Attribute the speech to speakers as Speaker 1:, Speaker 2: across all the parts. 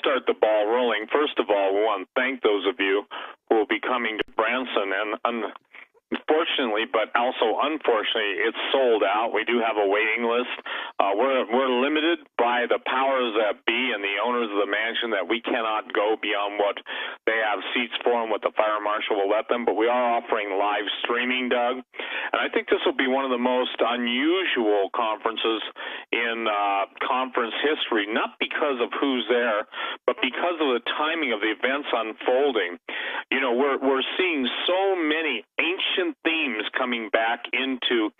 Speaker 1: start the ball rolling, first of all, we want to thank those of you who will be coming to Branson. And unfortunately, but also unfortunately, it's sold out. We do have a waiting list. We're limited by the powers that be and the owners of the mansion that we cannot go beyond what they have seats for and what the fire marshal will let them. But we are offering live streaming, Doug. And I think this will be one of the most unusual conferences in conference history, not because of who's there, but because of the timing of the events unfolding. You know, we're seeing so many ancient themes coming back into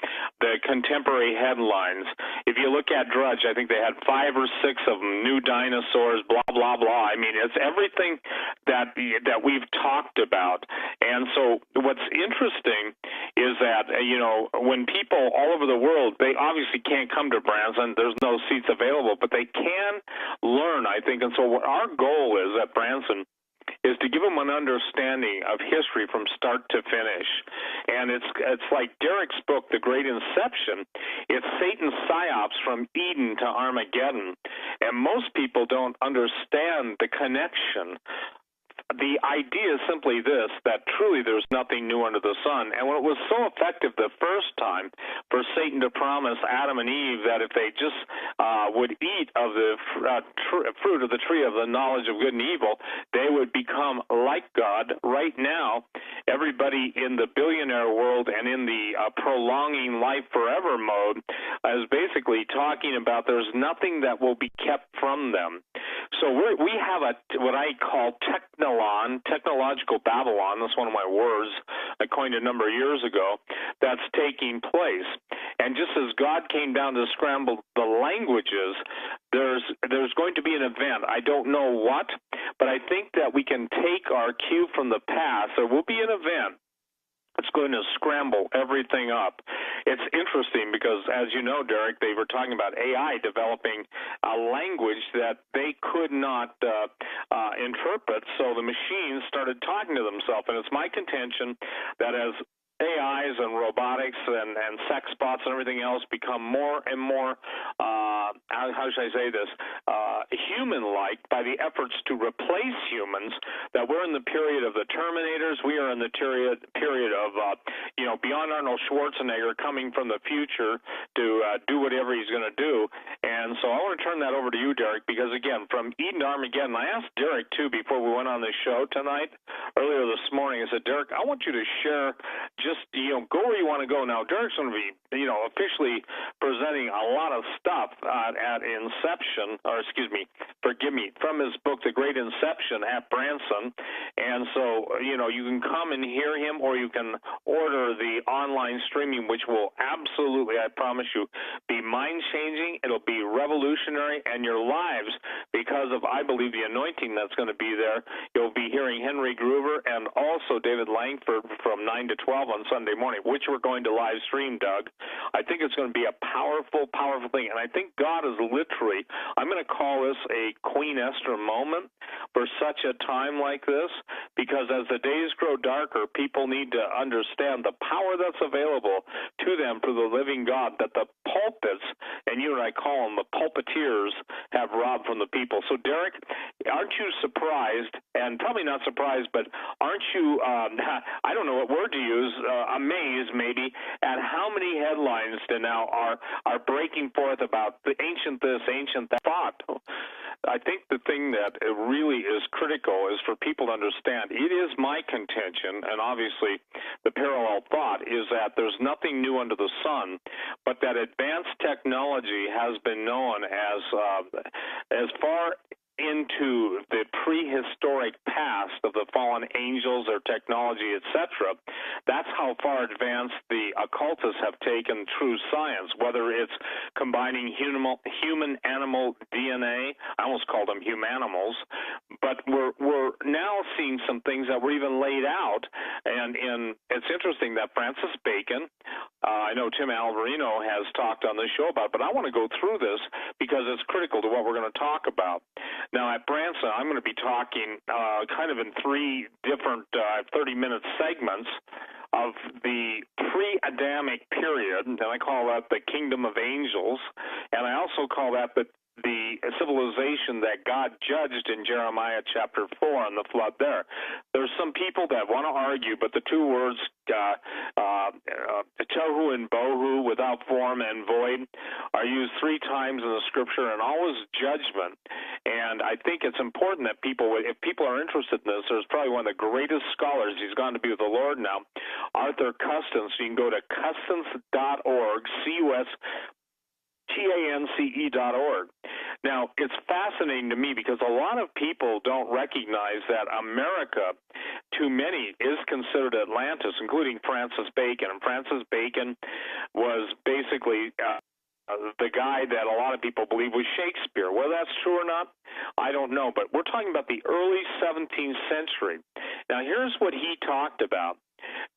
Speaker 1: the contemporary headlines. If you look at Drudge, I think they had 5 or 6 of them, new dinosaurs, blah, blah, blah. I mean, it's everything that we've talked about. And so what's interesting is that, you know, when people all over the world, they obviously can't come to Branson. There's no seats available, but they can learn, I think. And so what our goal is at Branson is to give them an understanding of history from start to finish. And it's like Derek's book, The Great Inception. It's Satan's psyops from Eden to Armageddon. And most people don't understand the connection. The idea is simply this, that truly there's nothing new under the sun. And when it was so effective the first time for Satan to promise Adam and Eve that if they just would eat of the fruit of the tree of the knowledge of good and evil, they would become like God. Right now, everybody in the billionaire world and in the prolonging life forever mode is basically talking about there's nothing that will be kept from them. So we have what I call technological Babylon. That's one of my words I coined a number of years ago. That's taking place. And just as God came down to scramble the languages, there's going to be an event. I don't know what, but I think that we can take our cue from the past. There will be an event. It's going to scramble everything up. It's interesting because, as you know, Derek, they were talking about AI developing a language that they could not interpret, so the machines started talking to themselves. And it's my contention that as AIs and robotics and sex bots and everything else become more and more, how should I say this, human-like by the efforts to replace humans, that we're in the period of the Terminators. We are in the period of, beyond Arnold Schwarzenegger coming from the future to do whatever he's going to do. And so I want to turn that over to you, Derek, because, again, from Eden to Armageddon, I asked Derek, too, before we went on the show tonight, earlier this morning, I said, Derek, I want you to share go where you want to go. Now, Derek's going to be, officially presenting a lot of stuff at Inception, from his book, The Great Inception, at Branson. And so, you can come and hear him, or you can order the online streaming, which will absolutely, I promise you, be mind-changing. It'll be revolutionary, and your lives, because of, I believe, the anointing that's going to be there, you'll be hearing Henry Groover and also David Langford from 9 to 12 on Sunday morning, which we're going to live stream, Doug. I think it's going to be a powerful, powerful thing. And I think God is literally, I'm going to call this a Queen Esther moment for such a time like this, because as the days grow darker, people need to understand the power that's available to them through the living God that the pulpits, and you and I call them the pulpiteers, have robbed from the people. So, Derek, aren't you surprised, and probably not surprised, but aren't you, I don't know what word to use, amazed maybe at how many headlines now are breaking forth about the ancient this, ancient that thought? I think the thing that really is critical is for people to understand, it is my contention, and obviously the parallel thought, is that there's nothing new under the sun, but that advanced technology has been known as far into the prehistoric past of the fallen angels or technology, etc. That's how far advanced the occultists have taken true science, whether it's combining human-animal DNA. I almost called them humanimals, but we're now seeing some things that were even laid out, and it's interesting that Francis Bacon, I know Tim Alvarino has talked on this show about it, but I want to go through this because it's critical to what we're going to talk about. Now, at Branson, I'm going to be talking kind of in 3 different 30-minute segments of the pre-Adamic period, and I call that the kingdom of angels, and I also call that the civilization that God judged in Jeremiah chapter 4 on the flood there. There's some people that want to argue, but the two words, tohu and bohu, without form and void, are used 3 times in the scripture, and always judgment. And I think it's important that people, if people are interested in this, there's probably one of the greatest scholars, he's gone to be with the Lord now, Arthur Custance. You can go to custance.org, custance.org. Now, it's fascinating to me because a lot of people don't recognize that America, to many, is considered Atlantis, including Francis Bacon. And Francis Bacon was basically the guy that a lot of people believe was Shakespeare. Whether that's true or not, I don't know. But we're talking about the early 17th century. Now, here's what he talked about.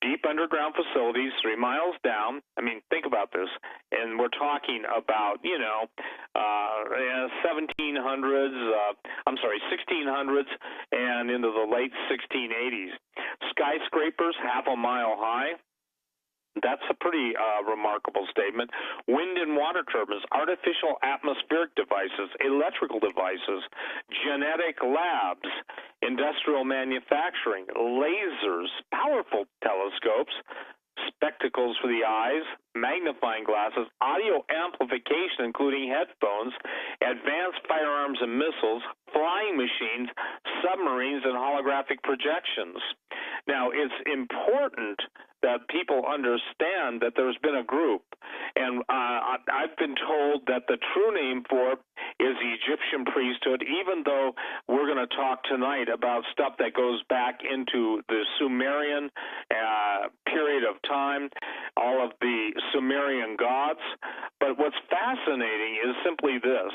Speaker 1: Deep underground facilities 3 miles down. I mean, think about this. And we're talking about, 1600s and into the late 1680s. Skyscrapers half a mile high. That's a pretty remarkable statement. Wind and water turbines, artificial atmospheric devices, electrical devices, genetic labs, industrial manufacturing, lasers, powerful telescopes, spectacles for the eyes, magnifying glasses, audio amplification, including headphones, advanced firearms and missiles, flying machines, submarines, and holographic projections. Now, it's important that people understand that there's been a group, and I've been told that the true name for it is the Egyptian priesthood, even though we're going to talk tonight about stuff that goes back into the Sumerian period of time, all of the Sumerian gods. But what's fascinating is simply this.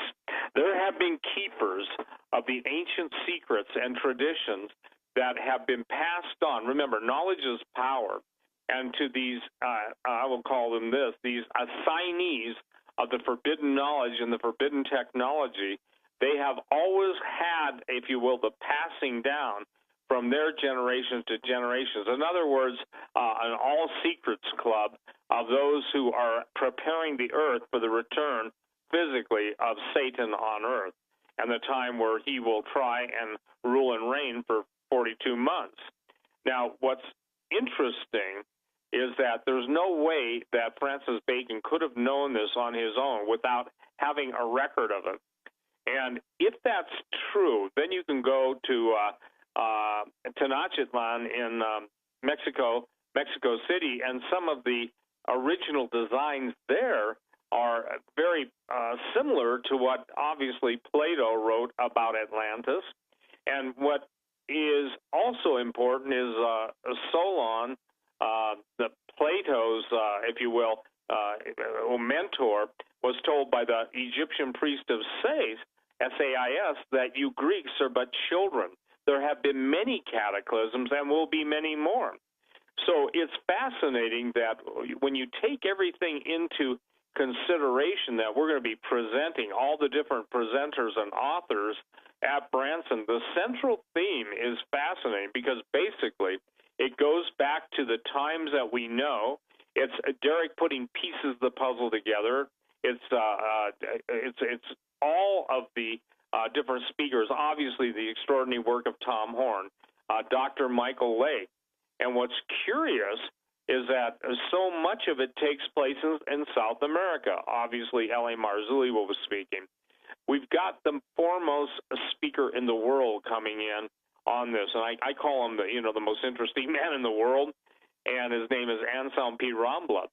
Speaker 1: There have been keepers of the ancient secrets and traditions that have been passed on. Remember, knowledge is power. And to these, I will call them this, these assignees of the forbidden knowledge and the forbidden technology, they have always had, if you will, the passing down from their generations to generations. In other words, an all-secrets club of those who are preparing the earth for the return physically of Satan on earth and the time where he will try and rule and reign for 42 months. Now, what's interesting is that there's no way that Francis Bacon could have known this on his own without having a record of it. And if that's true, then you can go to Tenochtitlan in Mexico City, and some of the original designs there are very similar to what obviously Plato wrote about Atlantis. And what is also important is Solon, the Plato's, if you will, mentor, was told by the Egyptian priest of Sais, S-A-I-S, that you Greeks are but children. There have been many cataclysms and will be many more. So it's fascinating that when you take everything into consideration that we're going to be presenting all the different presenters and authors at Branson, the central theme is fascinating because basically it goes back to the times that we know. It's Derek putting pieces of the puzzle together. It's all of the different speakers. Obviously, the extraordinary work of Tom Horn, Dr. Michael Lake, and what's curious is that so much of it takes place in South America. Obviously, L.A. Marzulli will be speaking. We've got the foremost speaker in the world coming in on this, and I call him the most interesting man in the world, and his name is Anselm P. Rambla.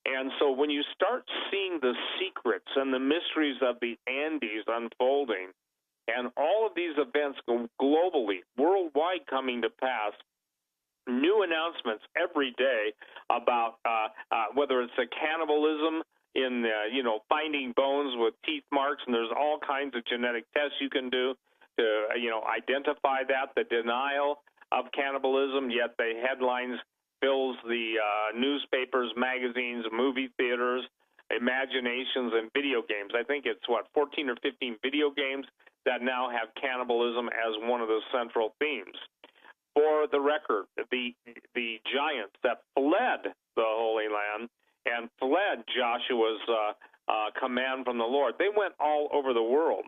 Speaker 1: And so when you start seeing the secrets and the mysteries of the Andes unfolding, and all of these events globally, worldwide coming to pass, new announcements every day about whether it's a cannibalism in finding bones with teeth marks, and there's all kinds of genetic tests you can do to identify that, the denial of cannibalism, yet the headlines fills the newspapers, magazines, movie theaters, imaginations, and video games. I think it's 14 or 15 video games that now have cannibalism as one of the central themes. For the record, the giants that fled the Holy Land and fled Joshua's command from the Lord. They went all over the world.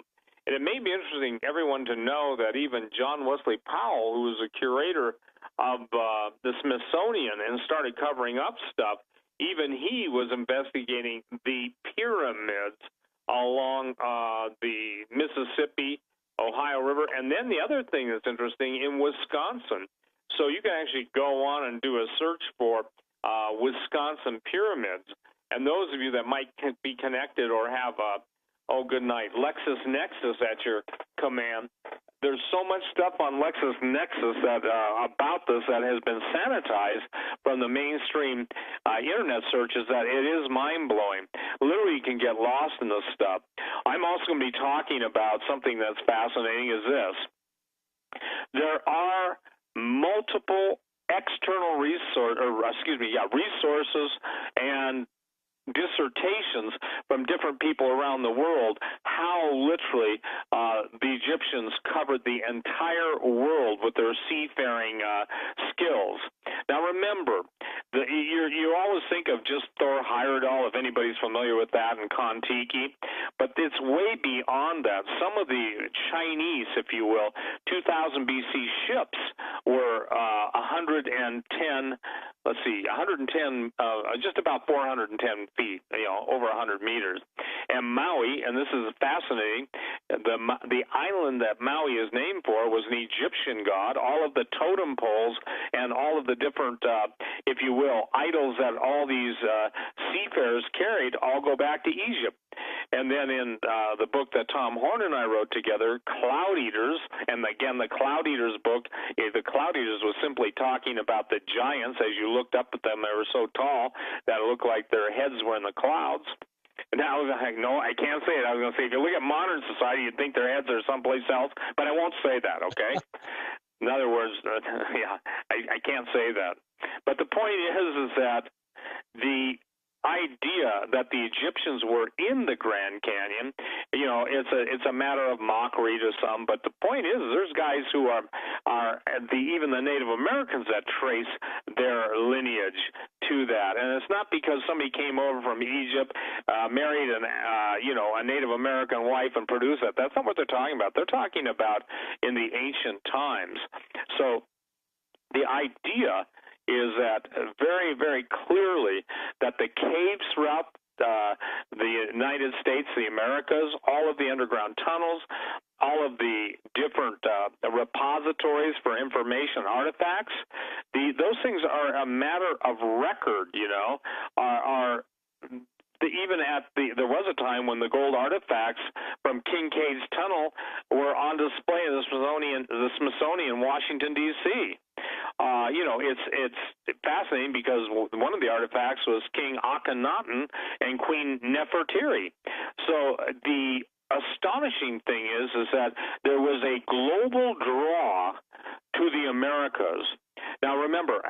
Speaker 1: And it may be interesting everyone to know that even John Wesley Powell, who was a curator of the Smithsonian and started covering up stuff, even he was investigating the pyramids along the Mississippi, Ohio River. And then the other thing that's interesting, in Wisconsin. So you can actually go on and do a search for Wisconsin pyramids. And those of you that might be connected or have good night, LexisNexis at your command, there's so much stuff on LexisNexis that about this that has been sanitized from the mainstream internet searches that it is mind-blowing. Literally, you can get lost in this stuff. I'm also going to be talking about something that's fascinating is this. There are multiple external resources and dissertations from different people around the world how literally the Egyptians covered the entire world with their seafaring skills. Now remember, you always think of just Thor Heyerdahl, if anybody's familiar with that, and Kon-Tiki, but it's way beyond that. Some of the Chinese, if you will, 2000 BC ships were 110, just about 410 feet, over 100 meters. And Maui, and this is fascinating, the island that Maui is named for was an Egyptian god. All of the totem poles and all of the different, if you will, idols that all these seafarers carried all go back to Egypt. And then in the book that Tom Horn and I wrote together, Cloud Eaters, and again, the Cloud Eaters book, the Cloud Eaters was simply talking about the giants. As you looked up at them, they were so tall that it looked like their heads were in the clouds. And I was like, no, I can't say it. I was going to say, if you look at modern society, you'd think their heads are someplace else, but I won't say that, okay? In other words, I can't say that. But the point is that the idea that the Egyptians were in the Grand Canyon, it's a matter of mockery to some, but the point is there's guys who are even the Native Americans that trace their lineage to that. And it's not because somebody came over from Egypt, married a Native American wife and produced that. That's not what they're talking about. They're talking about in the ancient times. So the idea is that very, very clearly that the caves throughout the United States, the Americas, all of the underground tunnels, all of the different repositories for information artifacts, those things are a matter of record, there was a time when the gold artifacts from Kincaid's Tunnel were on display in the Smithsonian, Washington, D.C. It's fascinating because one of the artifacts was King Akhenaten and Queen Nefertiti. So the astonishing thing is that there was a global draw to the Americas. Now remember,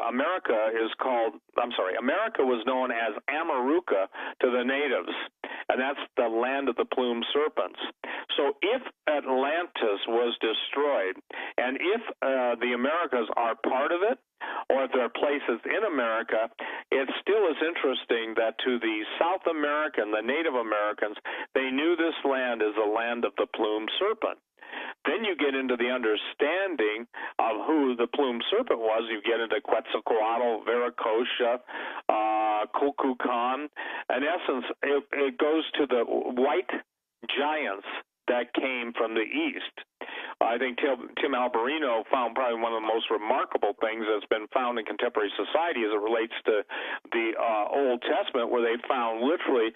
Speaker 1: America was known as Amaruca to the natives, and that's the land of the plumed serpents. So if Atlantis was destroyed, and if the Americas are part of it, or if there are places in America, it still is interesting that to the South American, the Native Americans, they knew this land as the land of the plumed serpent. Then you get into the understanding of who the plumed serpent was. You get into Quetzalcoatl, Viracocha, Kukulkan. In essence, it goes to the white giants that came from the east. I think Tim Alberino found probably one of the most remarkable things that's been found in contemporary society as it relates to the Old Testament, where they found literally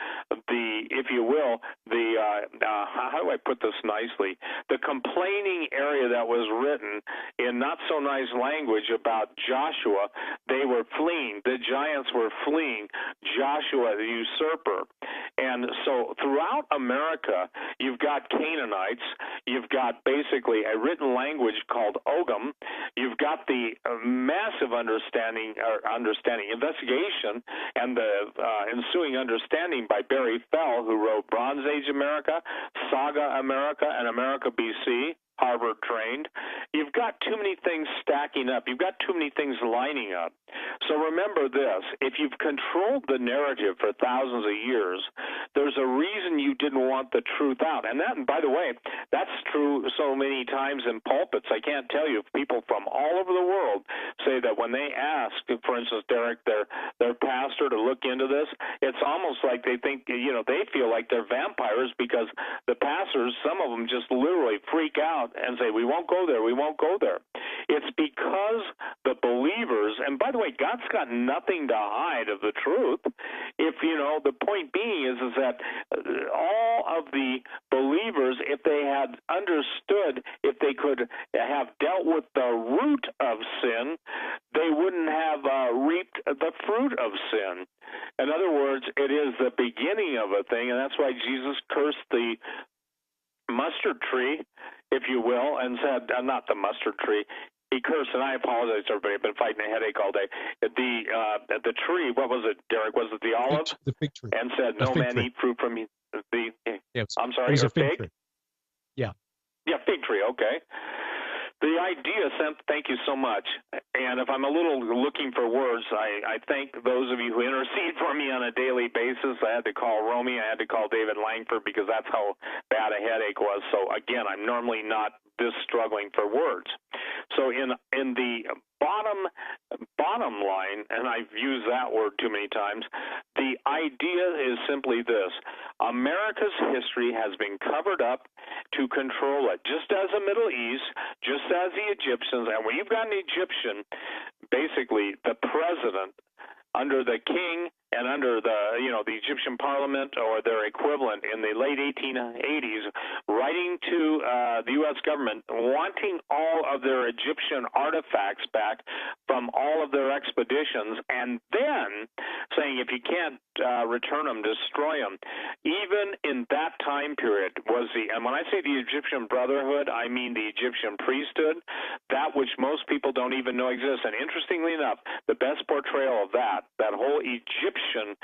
Speaker 1: how do I put this nicely? The complaining area that was written in not so nice language about Joshua. They were fleeing. The giants were fleeing Joshua, the usurper. And so throughout America, you've got Canaanites, you've got basically a written language called Ogham, you've got the massive investigation and the ensuing understanding by Barry Fell, who wrote Bronze Age America, Saga America, and America BC, Harvard trained. You've got too many things stacking up. You've got too many things lining up. So remember this. If you've controlled the narrative for thousands of years, there's a reason you didn't want the truth out. And that, by the way, that's true so many times in pulpits. I can't tell you, people from all over the world say that when they ask, for instance, Derek, their pastor to look into this, it's almost like they think, they feel like they're vampires because the pastors, some of them just literally freak out and say, we won't go there, we won't go there. It's because the believers, and by the way, God's got nothing to hide of the truth. If, the point being is that all of the believers, if they had understood, if they could have dealt with the root of sin, they wouldn't have reaped the fruit of sin. In other words, it is the beginning of a thing, and that's why Jesus cursed the mustard tree, if you will, and said, not the mustard tree. He cursed, and I apologize, everybody. I've been fighting a headache all day. The tree, what was it, Derek? Was it the olive?
Speaker 2: The fig tree.
Speaker 1: And said, no man eat fruit from the. I'm sorry,
Speaker 2: it was
Speaker 1: a
Speaker 2: a fig tree. Yeah.
Speaker 1: Yeah, fig tree. Okay. The idea, thank you so much. And if I'm a little looking for words, I thank those of you who intercede for me on a daily basis. I had to call Romy. I had to call David Langford because that's how bad a headache was. So, again, I'm normally not this struggling for words. So in the bottom line, and I've used that word too many times, the idea is simply this. America's history has been covered up to control it, just as the Middle East, just as the Egyptians. And when you've got an Egyptian, basically the president under the king and under the Egyptian parliament or their equivalent in the late 1880s, writing to the U.S. government, wanting all of their Egyptian artifacts back from all of their expeditions, and then saying if you can't return them, destroy them. Even in that time period and when I say the Egyptian Brotherhood, I mean the Egyptian priesthood, that which most people don't even know exists. And interestingly enough, the best portrayal of that whole Egyptian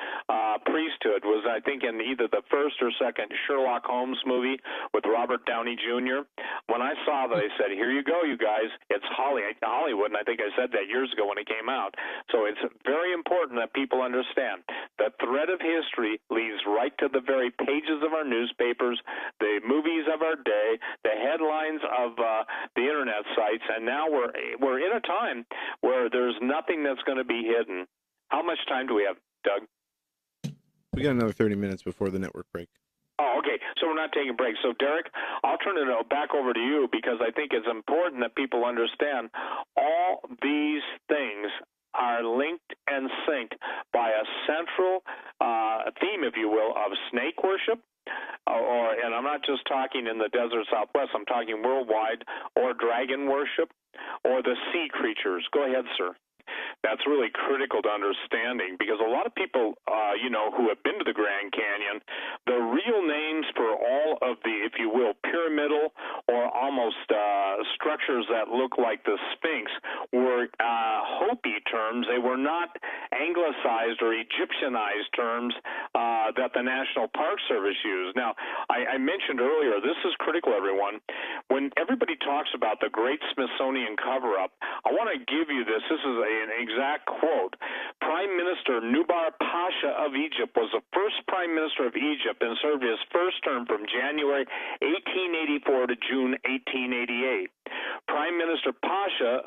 Speaker 1: priesthood was, I think, in either the first or second Sherlock Holmes movie with Robert Downey Jr. When I saw that, I said, here you go, you guys. It's Hollywood, and I think I said that years ago when it came out. So it's very important that people understand the thread of history leads right to the very pages of our newspapers, the movies of our day, the headlines of the internet sites, and now we're in a time where there's nothing that's going to be hidden. How much time do we have, Doug?
Speaker 3: We got another 30 minutes before the network break.
Speaker 1: Oh, okay. So we're not taking breaks. So, Derek, I'll turn it back over to you because I think it's important that people understand all these things are linked and synced by a central theme, if you will, of snake worship. And I'm not just talking in the desert Southwest. I'm talking worldwide, or dragon worship, or the sea creatures. Go ahead, sir. That's really critical to understanding because a lot of people, who have been to the Grand Canyon, the real names for all of the, if you will, pyramidal or almost structures that look like the Sphinx were Hopi terms. They were not anglicized or Egyptianized terms that the National Park Service used. Now, I mentioned earlier, this is critical, everyone. When everybody talks about the Great Smithsonian cover-up, I want to give you this. This is an exact quote. Prime Minister Nubar Pasha of Egypt was the first Prime Minister of Egypt and served his first term from January 1884 to June 1888. Prime Minister Pasha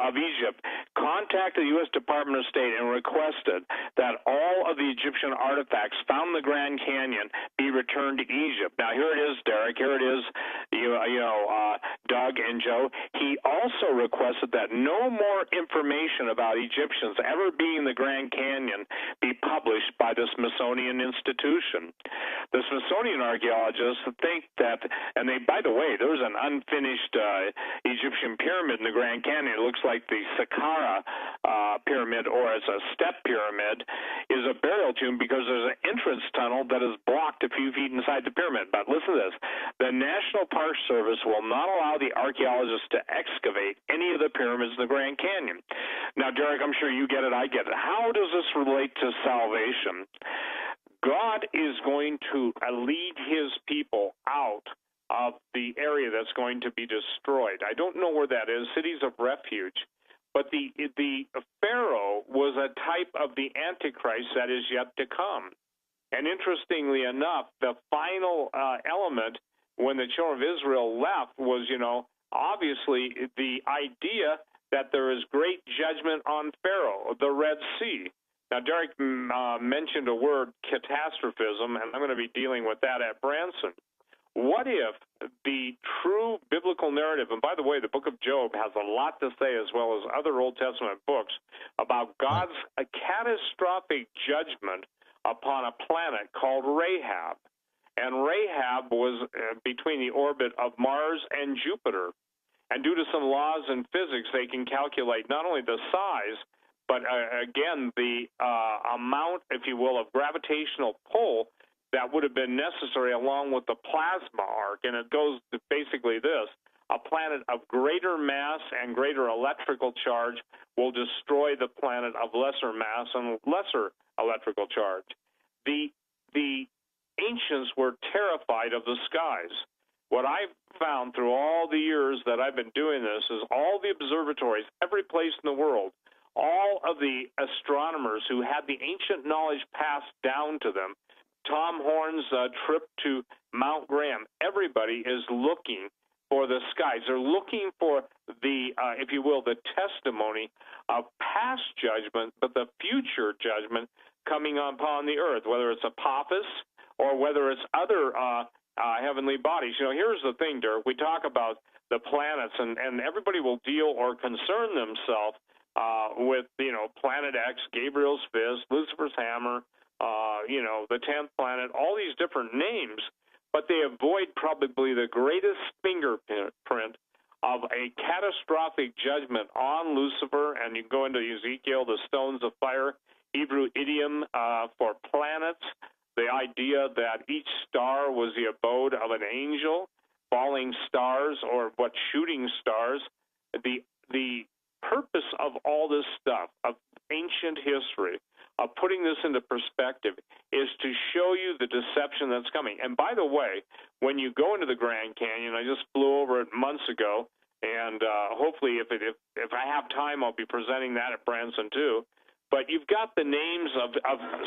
Speaker 1: of Egypt contacted the U.S. Department of State and requested that all of the Egyptian artifacts found in the Grand Canyon be returned to Egypt. Now, here it is, Derek. Here it is, Doug and Joe. He also requested that no more information about Egyptians ever being in the Grand Canyon be published by the Smithsonian Institution. The Smithsonian archaeologists think that, and they, by the way, there's an unfinished Egyptian pyramid in the Grand Canyon. It looks like the Saqqara pyramid, or as a step pyramid, is a burial tomb because there's an entrance tunnel that is blocked a few feet inside the pyramid. But listen to this. The National Park Service will not allow the archaeologists to excavate any of the pyramids in the Grand Canyon. Now, Derek, I'm sure you get it, I get it. How does this relate to salvation? God is going to lead his people out of the area that's going to be destroyed. I don't know where that is, cities of refuge. But the Pharaoh was a type of the Antichrist that is yet to come. And interestingly enough, the final element when the children of Israel left was, obviously the idea that there is great judgment on Pharaoh, the Red Sea. Now, Derek mentioned a word, catastrophism, and I'm going to be dealing with that at Branson. What if the true biblical narrative, and by the way, the book of Job has a lot to say, as well as other Old Testament books, about God's catastrophic judgment upon a planet called Rahab. And Rahab was between the orbit of Mars and Jupiter. And due to some laws in physics, they can calculate not only the size, but again, the amount, if you will, of gravitational pull that would have been necessary along with the plasma arc. And it goes to basically this: a planet of greater mass and greater electrical charge will destroy the planet of lesser mass and lesser electrical charge. The ancients were terrified of the skies. What I've found through all the years that I've been doing this is all the observatories, every place in the world, all of the astronomers who had the ancient knowledge passed down to them, Tom Horn's trip to Mount Graham, everybody is looking for the skies. They're looking for the, if you will, the testimony of past judgment, but the future judgment coming upon the earth, whether it's Apophis or whether it's other heavenly bodies. Here's the thing, Dirk. We talk about the planets, and everybody will deal or concern themselves with, Planet X, Gabriel's fist, Lucifer's hammer, the 10th planet, all these different names, but they avoid probably the greatest fingerprint of a catastrophic judgment on Lucifer. And you can go into Ezekiel, the stones of fire, Hebrew idiom for planets, the idea that each star was the abode of an angel, falling stars, or what, shooting stars. The purpose of all this stuff, of ancient history, of putting this into perspective, is to show you the deception that's coming. And by the way, when you go into the Grand Canyon, I just flew over it months ago, and hopefully if I have time, I'll be presenting that at Branson too. But you've got the names of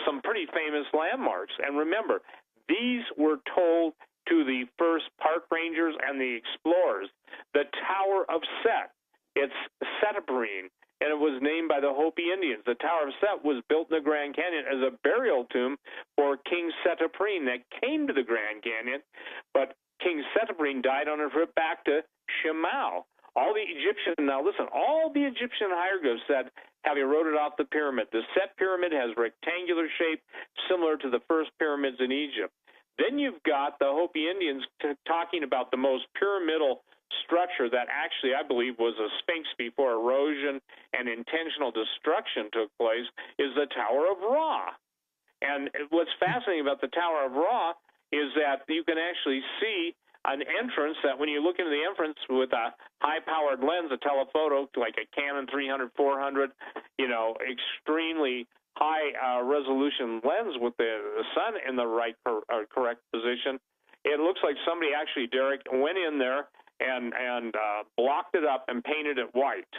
Speaker 1: some pretty famous landmarks. And remember, these were told to the first park rangers and the explorers. The Tower of Set, it's Setabrine, and it was named by the Hopi Indians. The Tower of Set was built in the Grand Canyon as a burial tomb for King Setabrine that came to the Grand Canyon, but King Setabrine died on a trip back to Shemau. All the Egyptian hieroglyphs that have eroded off the pyramid. The Set pyramid has rectangular shape, similar to the first pyramids in Egypt. Then you've got the Hopi Indians talking about the most pyramidal structure that actually, I believe, was a sphinx before erosion and intentional destruction took place, is the Tower of Ra. And what's fascinating about the Tower of Ra is that you can actually see an entrance that when you look into the entrance with a high-powered lens, a telephoto, like a Canon 300, 400, extremely high-resolution lens with the sun in the right correct position, it looks like somebody actually, Derek, went in there and blocked it up and painted it white.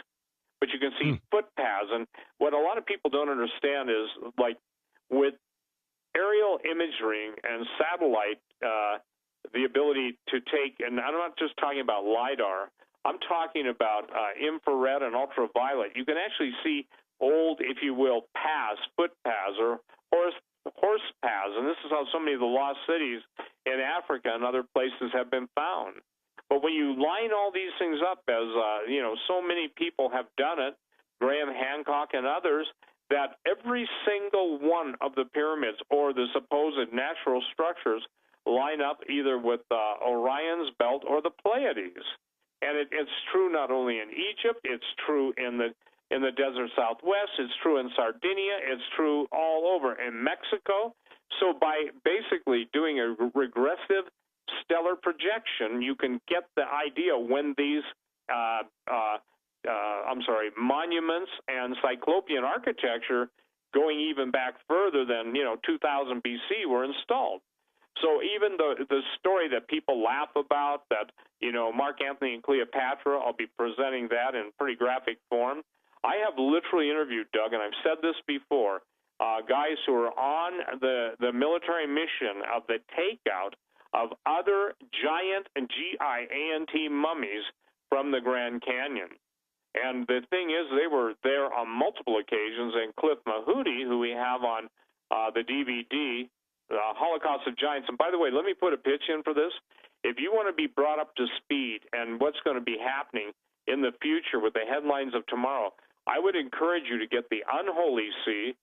Speaker 1: But you can see footpaths. And what a lot of people don't understand is, like, with aerial imagery and satellite, the ability to take, and I'm not just talking about LIDAR, I'm talking about infrared and ultraviolet. You can actually see old, if you will, paths, footpaths, or horse paths. And this is how so many of the lost cities in Africa and other places have been found. But when you line all these things up, as so many people have done it, Graham Hancock and others, that every single one of the pyramids or the supposed natural structures line up either with Orion's belt or the Pleiades. And it's true not only in Egypt, it's true in the desert Southwest, it's true in Sardinia, it's true all over in Mexico. So by basically doing a regressive stellar projection, you can get the idea when these monuments and Cyclopean architecture, going even back further than 2000 BC, were installed. So even the story that people laugh about, that, Mark Antony and Cleopatra, I'll be presenting that in pretty graphic form. I have literally interviewed, Doug, and I've said this before, guys who are on the military mission of the takeout of other giant, G-I-A-N-T, mummies from the Grand Canyon. And the thing is, they were there on multiple occasions, and Cliff Mahooty, who we have on the DVD, Holocaust of Giants. And by the way, let me put a pitch in for this. If you want to be brought up to speed and what's going to be happening in the future with the headlines of tomorrow, I would encourage you to get the Unholy Sea,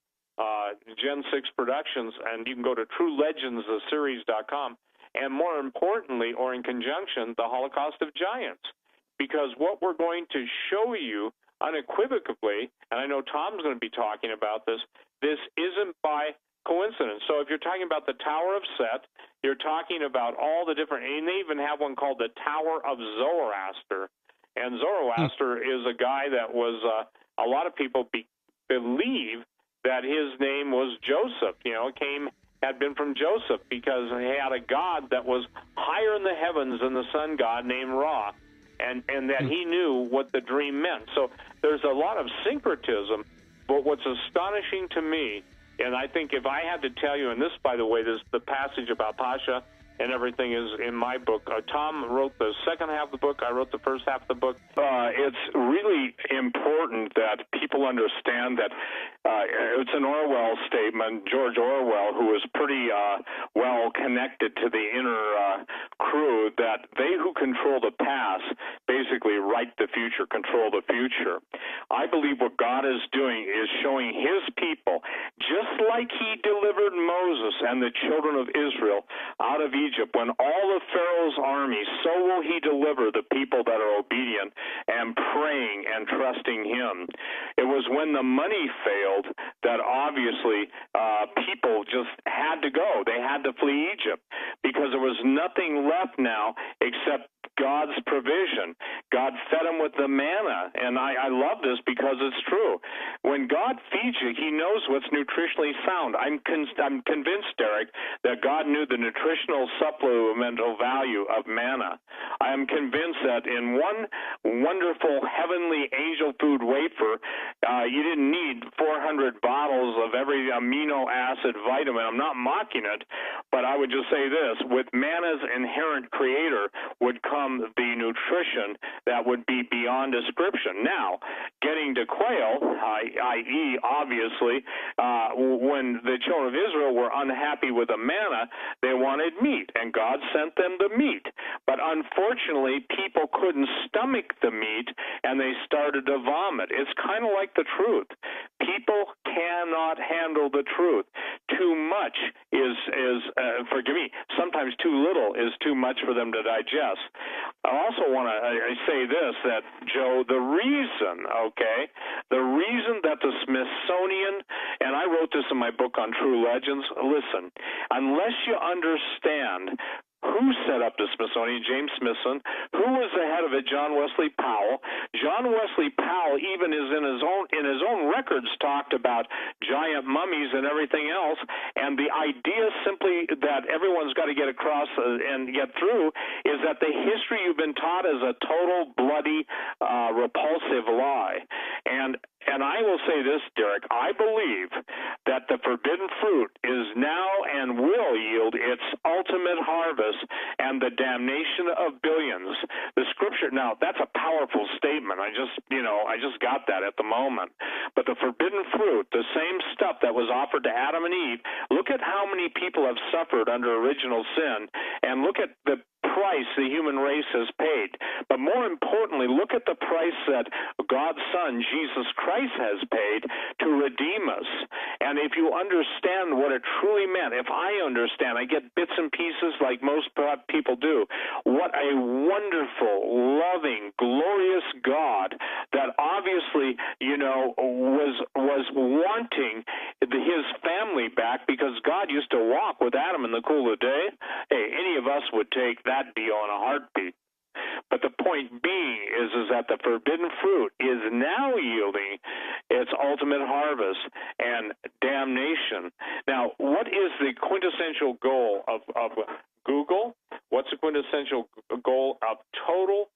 Speaker 1: Gen 6 Productions, and you can go to TrueLegendsTheSeries.com, and more importantly, or in conjunction, the Holocaust of Giants. Because what we're going to show you unequivocally, and I know Tom's going to be talking about this isn't by coincidence. So if you're talking about the Tower of Set, you're talking about all the different, and they even have one called the Tower of Zoroaster. And Zoroaster is a guy that was, a lot of people believe that his name was Joseph. Had been from Joseph, because he had a god that was higher in the heavens than the sun god named Ra. And that he knew what the dream meant. So there's a lot of syncretism, but what's astonishing to me, and I think if I had to tell you, and this, by the way, this the passage about Pasha and everything is in my book. Tom wrote the second half of the book. I wrote the first half of the book. It's really important that people understand that it's an Orwell statement, George Orwell, who was pretty well connected to the inner crew, that they who control the past basically write the future, control the future. I believe what God is doing is showing his people, just like he delivered Moses and the children of Israel out of Egypt, when all of Pharaoh's army, so will he deliver the people that are obedient and praying and trusting him. It was when the money failed that obviously people just had to go. They had to flee Egypt because there was nothing left now except God's provision. God fed them with the manna, and I love this because it's true. When God feeds you, he knows what's nutritionally sound. I'm convinced, Derek, that God knew the nutritional supplemental value of manna. I am convinced that in one wonderful heavenly angel food wafer, you didn't need 400 bottles of every amino acid vitamin. I'm not mocking it, but I would just say this. With manna's inherent creator would come the nutrition that would be beyond description. Now, getting to quail, i.e., obviously, when the children of Israel were unhappy with the manna, they wanted meat, and God sent them the meat. But unfortunately, people couldn't stomach the meat, and they started to vomit. It's kind of like the truth. People cannot handle the truth. Too much is forgive me, sometimes too little is too much for them to digest. I also want to say this, that, Joe, the reason that the Smithsonian, and I wrote this in my book on True Legends, listen, unless you understand who set up the Smithsonian, James Smithson, who was the head of it, John Wesley Powell. John Wesley Powell even is in his own records talked about giant mummies and everything else, and the idea simply that everyone's got to get across and get through is that the history you've been taught is a total bloody, repulsive lie. And I will say this, Derek, I believe that the forbidden fruit is now and will yield its ultimate harvest and the damnation of billions. The scripture, now that's a powerful statement. I just got that at the moment. But the forbidden fruit, the same stuff that was offered to Adam and Eve, look at how many people have suffered under original sin, and look at the price the human race has paid. But more importantly, look at the price that God's Son, Jesus Christ, has paid to redeem us. And if you understand what it truly meant, if I understand, I get bits and pieces like most people do, what a wonderful, loving, glorious God that obviously, was wanting his family back, because God used to walk with Adam in the cool of the day. Hey, any of us would take that deal in a heartbeat. But the point being is that the forbidden fruit is now yielding It's ultimate harvest and damnation. Now, what is the quintessential goal of Google? What's the quintessential goal of total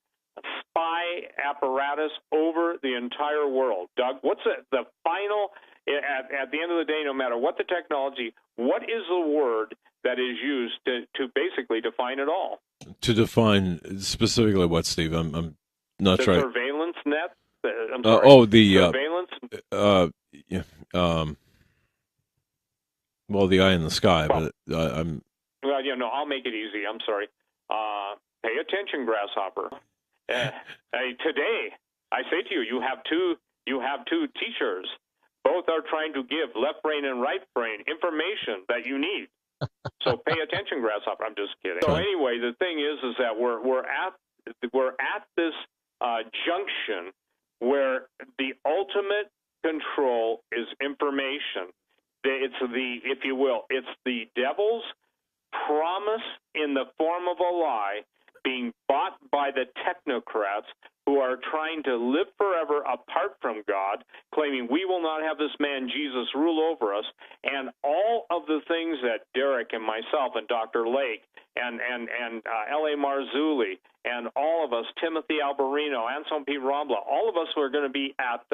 Speaker 1: spy apparatus over the entire world? Doug, what's the final, at the end of the day, no matter what the technology, what is the word that is used to basically define it all?
Speaker 4: To define specifically what, Steve? I'm not
Speaker 1: the
Speaker 4: sure.
Speaker 1: Surveillance net? I'm
Speaker 4: the
Speaker 1: sorry. Surveillance?
Speaker 4: Well, the eye in the sky, but I'm...
Speaker 1: Well, yeah, no, I'll make it easy. I'm sorry. Pay attention, grasshopper. Today, I say to you, you have two teachers. Both are trying to give left brain and right brain information that you need. So pay attention, grasshopper. I'm just kidding. So anyway, the thing is that we're at this junction where the ultimate control is information. It's if you will, it's the devil's promise in the form of a lie being bought by the technocrats who are trying to live forever apart from God, claiming we will not have this man Jesus rule over us, and all of the things that Derek and myself and Dr. Lake and L.A. Marzulli and all of us, Timothy Alberino, Anselm P. Rambla, all of us who are going to be at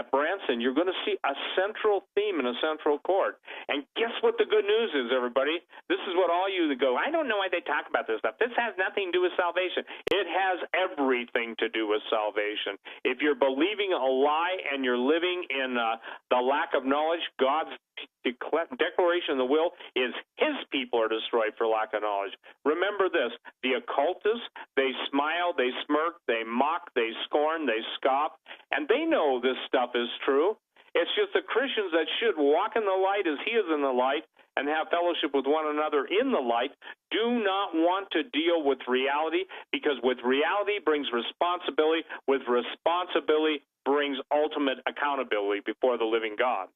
Speaker 1: Branson, you're going to see a central theme and a central chord. And guess what the good news is, everybody? This is what all you that go, I don't know why they talk about this stuff. This has nothing to do with salvation. It has everything to do with salvation. If you're believing a lie and you're living in the lack of knowledge, God's declaration of the will is his people are destroyed for lack of knowledge. Remember this, the occultists, they smile, they smirk, they mock, they scorn, they scoff, and they know this stuff is true. It's just the Christians that should walk in the light as he is in the light and have fellowship with one another in the light do not want to deal with reality, because with reality brings responsibility. With responsibility brings ultimate accountability before the living God.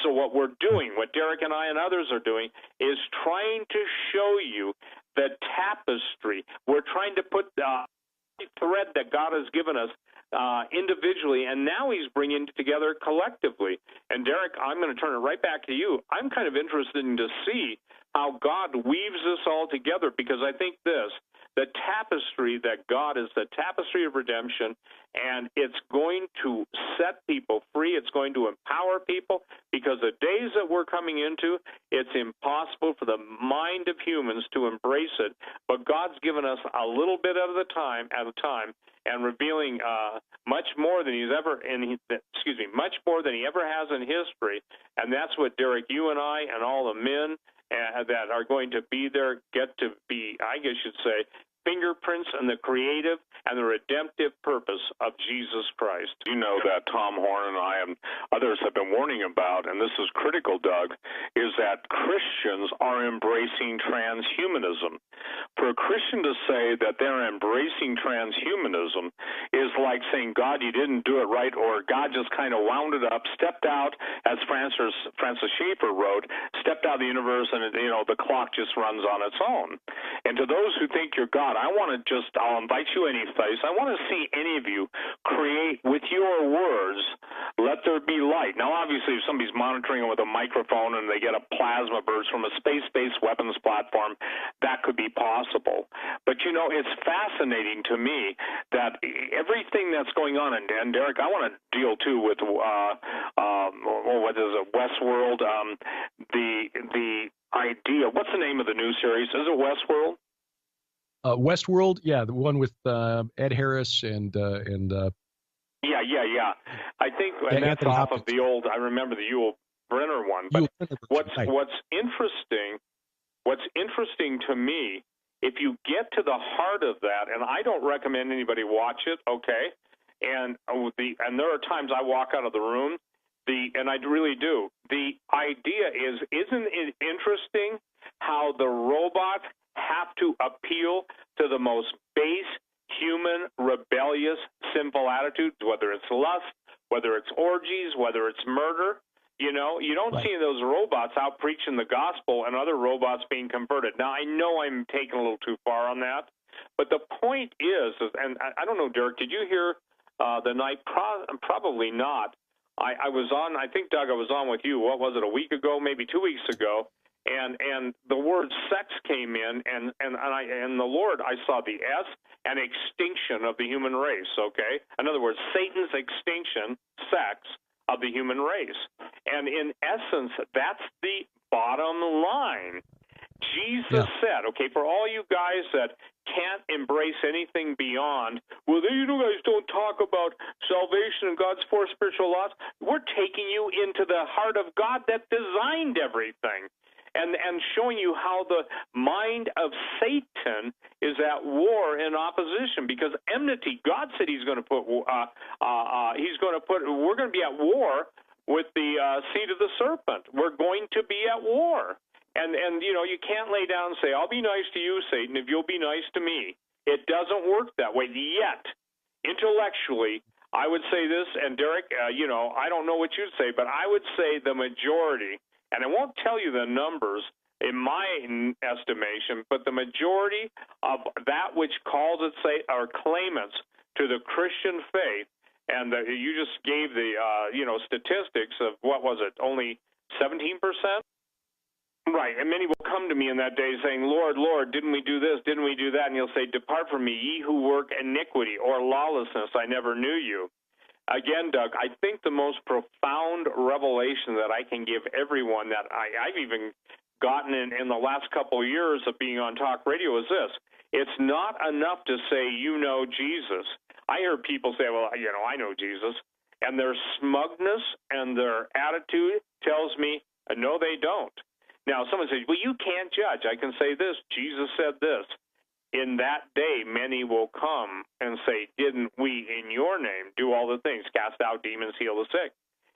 Speaker 1: So what we're doing, what Derek and I and others are doing, is trying to show you the tapestry. We're trying to put the thread that God has given us individually, and now he's bringing it together collectively. And Derek, I'm going to turn it right back to you. I'm kind of interested in to see how God weaves this all together, because I think the tapestry that God is the tapestry of redemption, and it's going to set people free. It's going to empower people, because the days that we're coming into, it's impossible for the mind of humans to embrace it. But God's given us a little bit at a time, and revealing much more than much more than he ever has in history. And that's what, Derek, you and I and all the men that are going to be there get to be, I guess you'd say, fingerprints in the creative and the redemptive purpose of Jesus Christ. You know that Tom Horn and I and others have been warning about, and this is critical, Doug, is that Christians are embracing transhumanism. For a Christian to say that they're embracing transhumanism is like saying, God, you didn't do it right, or God just kind of wound it up, stepped out, as Francis Schaeffer wrote, stepped out of the universe, and the clock just runs on its own. And to those who think you're God, I'll invite you any place. I want to see any of you create with your words, let there be light. Now, obviously, if somebody's monitoring it with a microphone and they get a plasma burst from a space-based weapons platform, that could be possible. But, it's fascinating to me that everything that's going on, and Derek, I want to deal, too, with, what is it, Westworld, the idea. What's the name of the new series? Is it Westworld?
Speaker 2: Westworld, yeah, the one with Ed Harris and
Speaker 1: Yeah. I think, and that's
Speaker 2: Anthony
Speaker 1: off
Speaker 2: Hopkins.
Speaker 1: of the old. I remember the Yul Brynner one. But what's interesting to me, if you get to the heart of that, and I don't recommend anybody watch it, okay? And there are times I walk out of the room, and I really do. The idea is, isn't it interesting how the robots have to appeal to the most base human, rebellious, sinful attitudes, whether it's lust, whether it's orgies, whether it's murder? You don't see those robots out preaching the gospel and other robots being converted. Now, I know I'm taking a little too far on that, but the point is, and I don't know, Derek, did you hear the night? Probably not. I was on, I think, Doug, I was on with you, what was it, a week ago, maybe 2 weeks ago, and the word sex came in, and the Lord, I saw the S and extinction of the human race, okay? In other words, Satan's extinction, sex, of the human race. And in essence, that's the bottom line. Jesus said, okay, for all you guys that can't embrace anything beyond, well, you guys don't talk about salvation and God's four spiritual laws. We're taking you into the heart of God that designed everything, and showing you how the mind of Satan is at war in opposition, because enmity, God said he's going to put, we're going to be at war with the seed of the serpent. We're going to be at war. And you know, you can't lay down and say, I'll be nice to you, Satan, if you'll be nice to me. It doesn't work that way. Yet, intellectually, I would say this, and Derek, you know, I don't know what you'd say, but I would say the majority, and I won't tell you the numbers in my estimation, but the majority of that which calls it, say, are claimants to the Christian faith, and you just gave the, you know, statistics of, what was it, only 17%? Right, and many will come to me in that day saying, Lord, Lord, didn't we do this, didn't we do that? And he'll say, depart from me, ye who work iniquity or lawlessness, I never knew you. Again, Doug, I think the most profound revelation that I can give everyone that I've even gotten in the last couple of years of being on talk radio is this. It's not enough to say, you know Jesus. I hear people say, well, you know, I know Jesus. And their smugness and their attitude tells me, no, they don't. Now, someone says, well, you can't judge. I can say this. Jesus said this. In that day, many will come and say, didn't we in your name do all the things, cast out demons, heal the sick?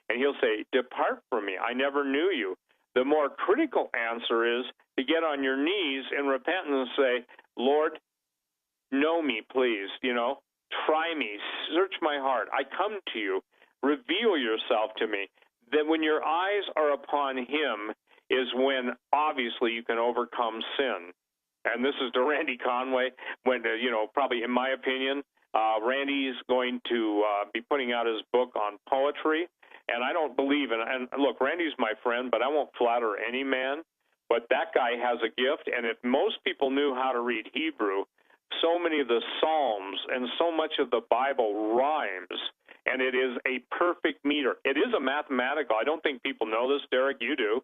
Speaker 1: And he'll say, depart from me. I never knew you. The more critical answer is to get on your knees in repentance and say, Lord, know me, please. You know, try me, search my heart. I come to you. Reveal yourself to me. Then when your eyes are upon him is when, obviously, you can overcome sin. And this is to Randy Conway, when, you know, probably in my opinion, Randy's going to be putting out his book on poetry. And I don't believe in, and look, Randy's my friend, but I won't flatter any man. But that guy has a gift, and if most people knew how to read Hebrew, so many of the Psalms and so much of the Bible rhymes, and it is a perfect meter. It is a mathematical, I don't think people know this, Derek, you do,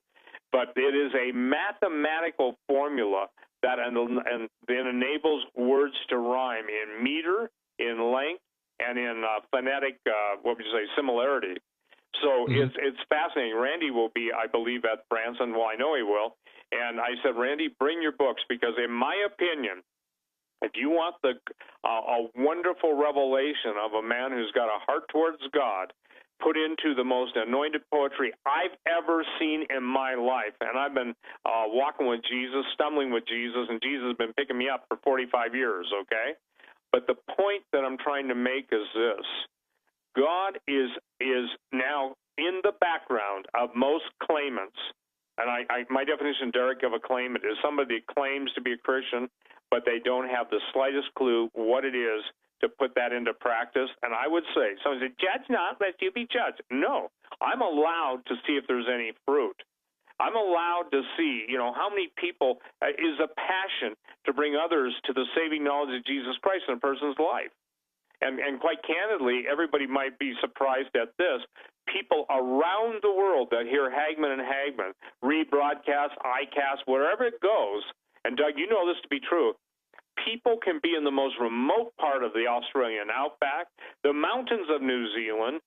Speaker 1: but it is a mathematical formula that enables words to rhyme in meter, in length, and in phonetic, similarity. So it's fascinating. Randy will be, I believe, at Branson. Well, I know he will. And I said, Randy, bring your books, because in my opinion, if you want a wonderful revelation of a man who's got a heart towards God, put into the most anointed poetry I've ever seen in my life. And I've been walking with Jesus, stumbling with Jesus, and Jesus has been picking me up for 45 years, okay? But the point that I'm trying to make is this. God is now in the background of most claimants. And my definition, Derek, of a claimant is somebody that claims to be a Christian, but they don't have the slightest clue what it is to put that into practice. And I would say, someone said, judge not, lest you be judged. No, I'm allowed to see if there's any fruit. I'm allowed to see, you know, how many people is a passion to bring others to the saving knowledge of Jesus Christ in a person's life. And quite candidly, everybody might be surprised at this. People around the world that hear Hagman and Hagman, rebroadcast, iCast, wherever it goes, and Doug, you know this to be true, people can be in the most remote part of the Australian outback, the mountains of New Zealand,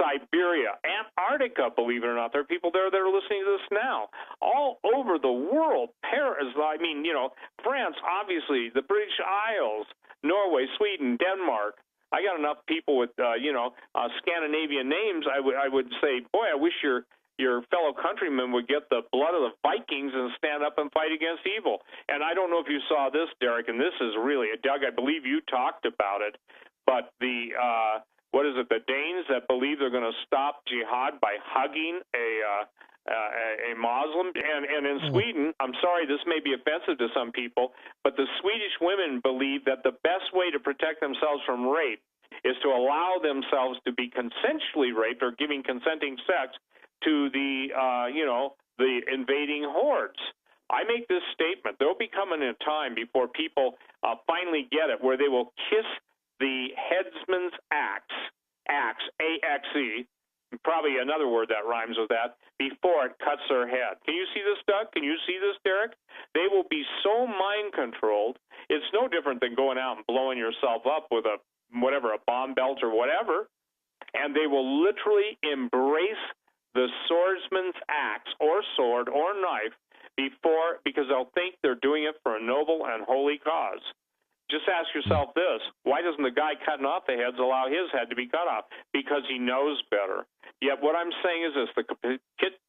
Speaker 1: Siberia, Antarctica, believe it or not. There are people there that are listening to this now. All over the world, Paris, I mean, you know, France, obviously, the British Isles, Norway, Sweden, Denmark. I got enough people with, Scandinavian names. I would say, boy, I wish your fellow countrymen would get the blood of the Vikings and stand up and fight against evil. And I don't know if you saw this, Derek, and this is really, Doug, I believe you talked about it, but the Danes that believe they're going to stop jihad by hugging a Muslim. And in Sweden, I'm sorry, this may be offensive to some people, but the Swedish women believe that the best way to protect themselves from rape is to allow themselves to be consensually raped or giving consenting sex to the the invading hordes. I make this statement: there'll be coming a time before people finally get it, where they will kiss the headsman's axe, A-X-E, probably another word that rhymes with that, before it cuts their head. Can you see this, Doug? Can you see this, Derek? They will be so mind-controlled. It's no different than going out and blowing yourself up with a bomb belt or whatever, and they will literally embrace the swordsman's axe or sword or knife because they'll think they're doing it for a noble and holy cause. Just ask yourself this: why doesn't the guy cutting off the heads allow his head to be cut off? Because he knows better. Yet what I'm saying is this: the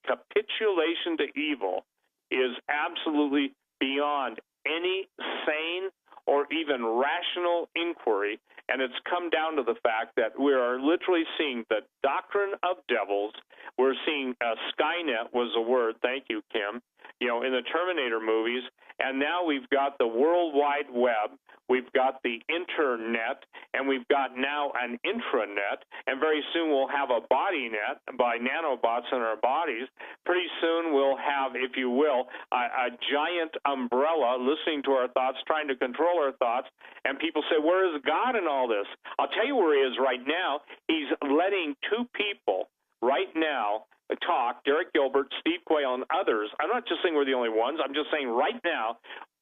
Speaker 1: capitulation to evil is absolutely beyond any sane or even rational inquiry, and it's come down to the fact that we are literally seeing the doctrine of devils. We're seeing Skynet was the word, thank you, Kim, in the Terminator movies, and now we've got the World Wide Web, we've got the Internet, and we've got now an intranet, and very soon we'll have a body net by nanobots in our bodies. Pretty soon we'll have, if you will, a giant umbrella listening to our thoughts, trying to control our thoughts, and people say, where is God in all this? I'll tell you where he is right now. He's letting two people right now talk, Derek Gilbert, Steve Quayle, and others. I'm not just saying we're the only ones. I'm just saying right now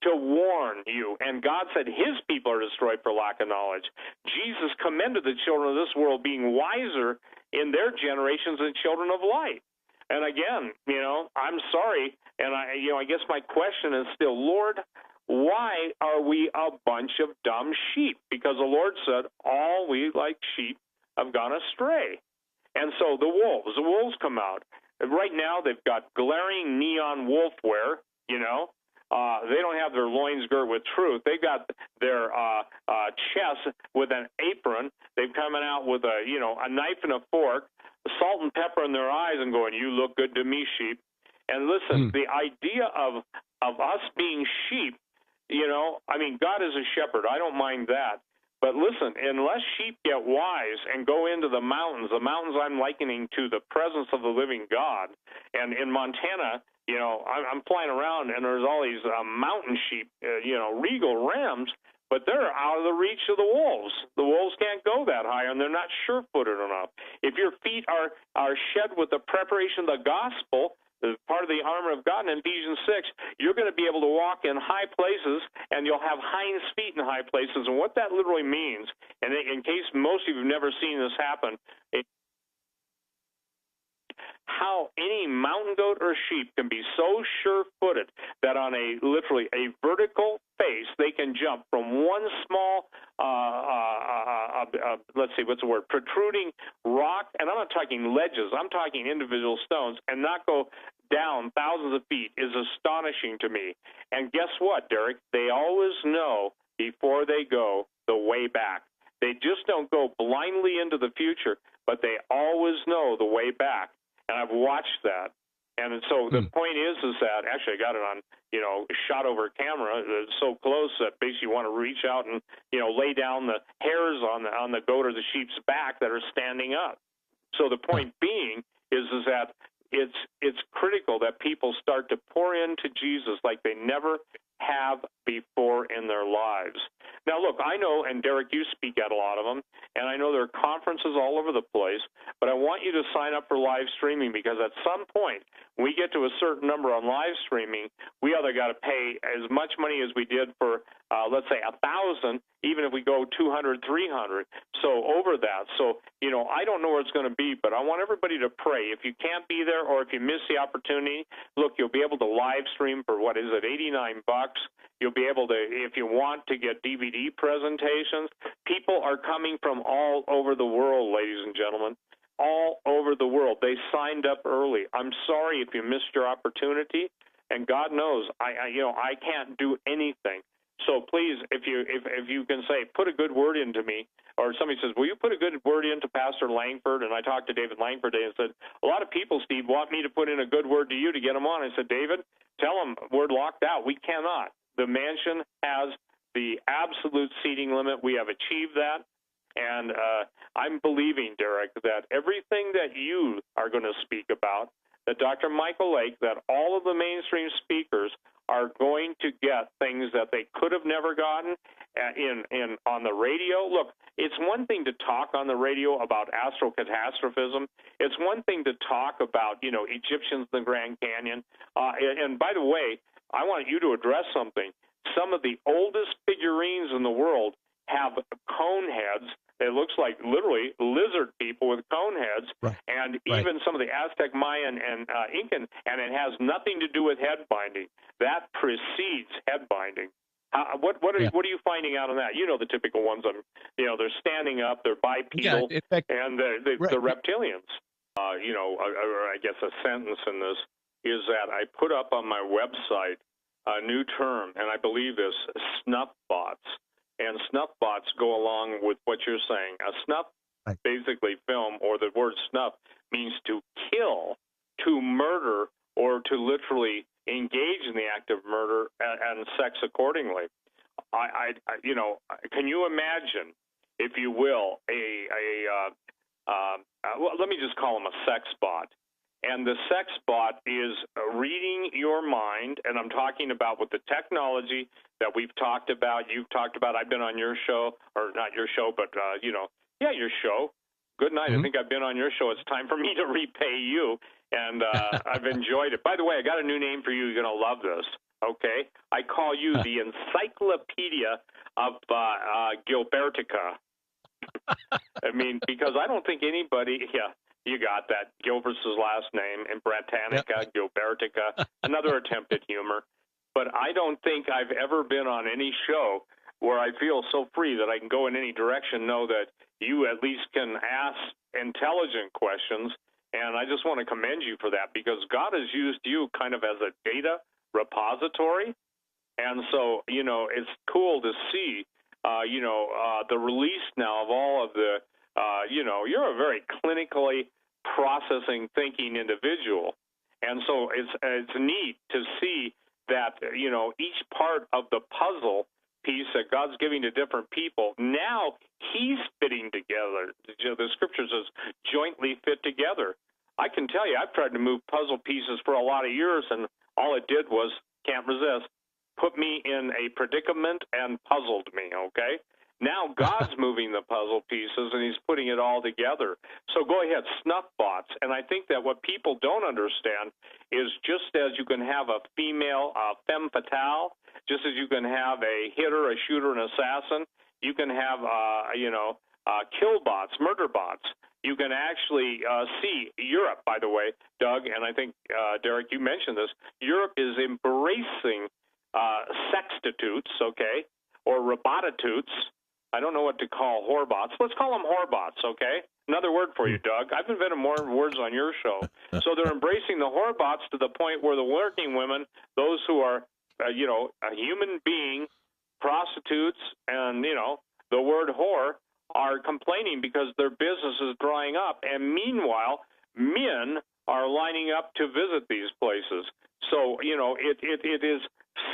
Speaker 1: to warn you. And God said his people are destroyed for lack of knowledge. Jesus commended the children of this world being wiser in their generations than children of light. And again, I'm sorry, and I guess my question is still, Lord, why are we a bunch of dumb sheep? Because the Lord said, all we like sheep have gone astray. And so the wolves come out. Right now they've got glaring neon wolf wear, they don't have their loins girt with truth. They've got their chest with an apron. They've coming out with a knife and a fork, salt and pepper in their eyes, and going, you look good to me, sheep. And listen, the idea of us being sheep, God is a shepherd. I don't mind that. But listen, unless sheep get wise and go into the mountains I'm likening to the presence of the living God. And in Montana, I'm flying around and there's all these mountain sheep, regal rams, but they're out of the reach of the wolves. The wolves can't go that high, and they're not sure-footed enough. If your feet are shed with the preparation of the gospel, part of the armor of God in Ephesians 6, you're going to be able to walk in high places, and you'll have hinds feet in high places. And what that literally means, and in case most of you have never seen this happen, how any mountain goat or sheep can be so sure-footed that on literally a vertical face, they can jump from one small, protruding rock, and I'm not talking ledges, I'm talking individual stones, and not go down thousands of feet is astonishing to me. And guess what, Derek? They always know before they go the way back. They just don't go blindly into the future, but they always know the way back. And I've watched that. And so the point is that, actually I got it on, shot over camera. It's so close that basically you want to reach out and, lay down the hairs on the goat or the sheep's back that are standing up. So the point being is that it's critical that people start to pour into Jesus like they never have before in their lives. Now, look, I know, and Derek, you speak at a lot of them, and I know there are conferences all over the place, but I want you to sign up for live streaming, because at some point, when we get to a certain number on live streaming, we either got to pay as much money as we did for, let's say, 1,000, even if we go 200, 300, so over that. So, I don't know where it's going to be, but I want everybody to pray. If you can't be there, or if you miss the opportunity, look, you'll be able to live stream for, what is it, $89. You'll be able to, if you want, to get DVD presentations. People are coming from all over the world, ladies and gentlemen, all over the world. They signed up early. I'm sorry if you missed your opportunity, and God knows I can't do anything. So please, if you can say, put a good word into me, or somebody says, will you put a good word into Pastor Langford? And I talked to David Langford today and said, a lot of people, Steve, want me to put in a good word to you to get them on. I said, David, tell them we're locked out. We cannot. The mansion has the absolute seating limit. We have achieved that. And I'm believing, Derek, that everything that you are going to speak about, that Dr. Michael Lake, that all of the mainstream speakers are going to get things that they could have never gotten on the radio. Look, it's one thing to talk on the radio about astrocatastrophism. It's one thing to talk about, Egyptians in the Grand Canyon. And by the way, I want you to address something. Some of the oldest figurines in the world have cone heads. It looks like literally lizard people with cone heads,
Speaker 2: right.
Speaker 1: And
Speaker 2: right.
Speaker 1: even some of the Aztec, Mayan, and Incan, and it has nothing to do with head binding. That precedes head binding. What are you finding out on that? The typical ones. They're standing up, they're bipedal,
Speaker 2: in fact,
Speaker 1: and the reptilians. I guess a sentence in this is that I put up on my website a new term, and I believe this, snuff bots. And snuff bots go along with what you're saying. A snuff, basically film, or the word snuff, means to kill, to murder, or to literally engage in the act of murder and sex accordingly. Can you imagine, if you will, well, let me just call them a sex bot. And the sex bot is reading your mind, and I'm talking about with the technology that we've talked about, you've talked about, I've been on your show, or not your show, but, your show. Good night. Mm-hmm. I think I've been on your show. It's time for me to repay you, and I've enjoyed it. By the way, I got a new name for you. You're going to love this, okay? I call you the Encyclopedia of Gilbertica. I mean, because I don't think anybody, you got that. Gilbert's his last name, and Britannica, Gilbertica, another attempt at humor. But I don't think I've ever been on any show where I feel so free that I can go in any direction, know that you at least can ask intelligent questions. And I just want to commend you for that, because God has used you kind of as a data repository. And so, it's cool to see, the release now of all of the, you're a very clinically processing, thinking individual. And so it's neat to see that, each part of the puzzle piece that God's giving to different people, now he's fitting together. The scripture says jointly fit together. I can tell you, I've tried to move puzzle pieces for a lot of years, and all it did was, can't resist, put me in a predicament and puzzled me, okay? Now God's moving the puzzle pieces, and he's putting it all together. So go ahead, snuff bots. And I think that what people don't understand is, just as you can have a female femme fatale, just as you can have a hitter, a shooter, an assassin, you can have, kill bots, murder bots. You can actually see Europe, by the way, Doug, and I think, Derek, you mentioned this. Europe is embracing sextitudes, okay, or robotitutes. I don't know what to call whorebots. Let's call them whorebots, okay? Another word for you, Doug. I've invented more words on your show. So they're embracing the whorebots to the point where the working women, those who are, a human being, prostitutes, and, the word whore, are complaining because their business is drying up. And meanwhile, men are lining up to visit these places. So, it is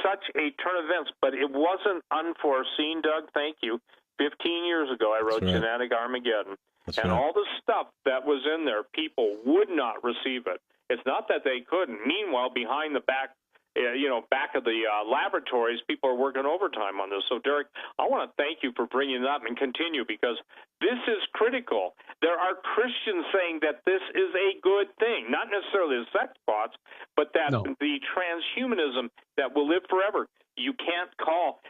Speaker 1: such a turn of events, but it wasn't unforeseen, Doug. Thank you. 15 years ago, I wrote Genetic Armageddon. And all the stuff that was in there, people would not receive it. It's not that they couldn't. Meanwhile, behind the back of the laboratories, people are working overtime on this. So, Derek, I want to thank you for bringing it up and continue, because this is critical. There are Christians saying that this is a good thing, not necessarily the sex bots, but that the transhumanism that will live forever. You can't call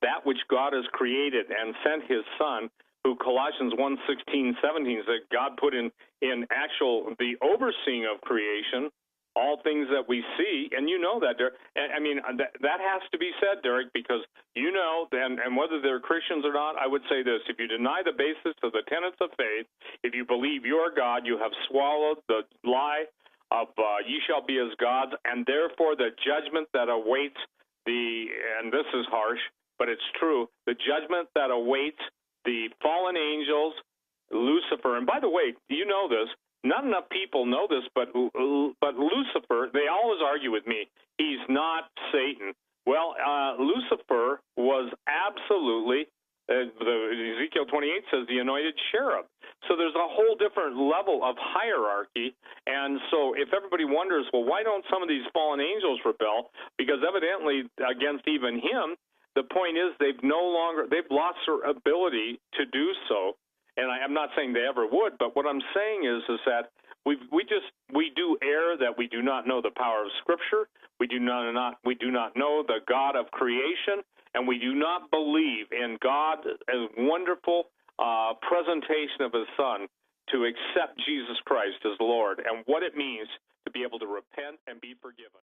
Speaker 1: that which God has created and sent his son, who Colossians 1:16-17 said God put in actual the overseeing of creation, all things that we see, and that, Derek. I mean, that has to be said, Derek, because and whether they're Christians or not, I would say this: if you deny the basis of the tenets of faith, if you believe you are God, you have swallowed the lie of ye shall be as gods, and therefore the judgment that awaits and this is harsh, but it's true, the judgment that awaits the fallen angels, Lucifer. And by the way, you know this, not enough people know this, but Lucifer, they always argue with me, he's not Satan. Well, Lucifer was absolutely, the 28 says the anointed cherub. So there's a whole different level of hierarchy. And so if everybody wonders, well, why don't some of these fallen angels rebel? Because evidently against even him, the point is they've lost their ability to do so. And I'm not saying they ever would, but what I'm saying is that we do err that we do not know the power of Scripture. We do not know the God of creation, and we do not believe in God's wonderful presentation of His Son to accept Jesus Christ as Lord and what it means to be able to repent and be forgiven.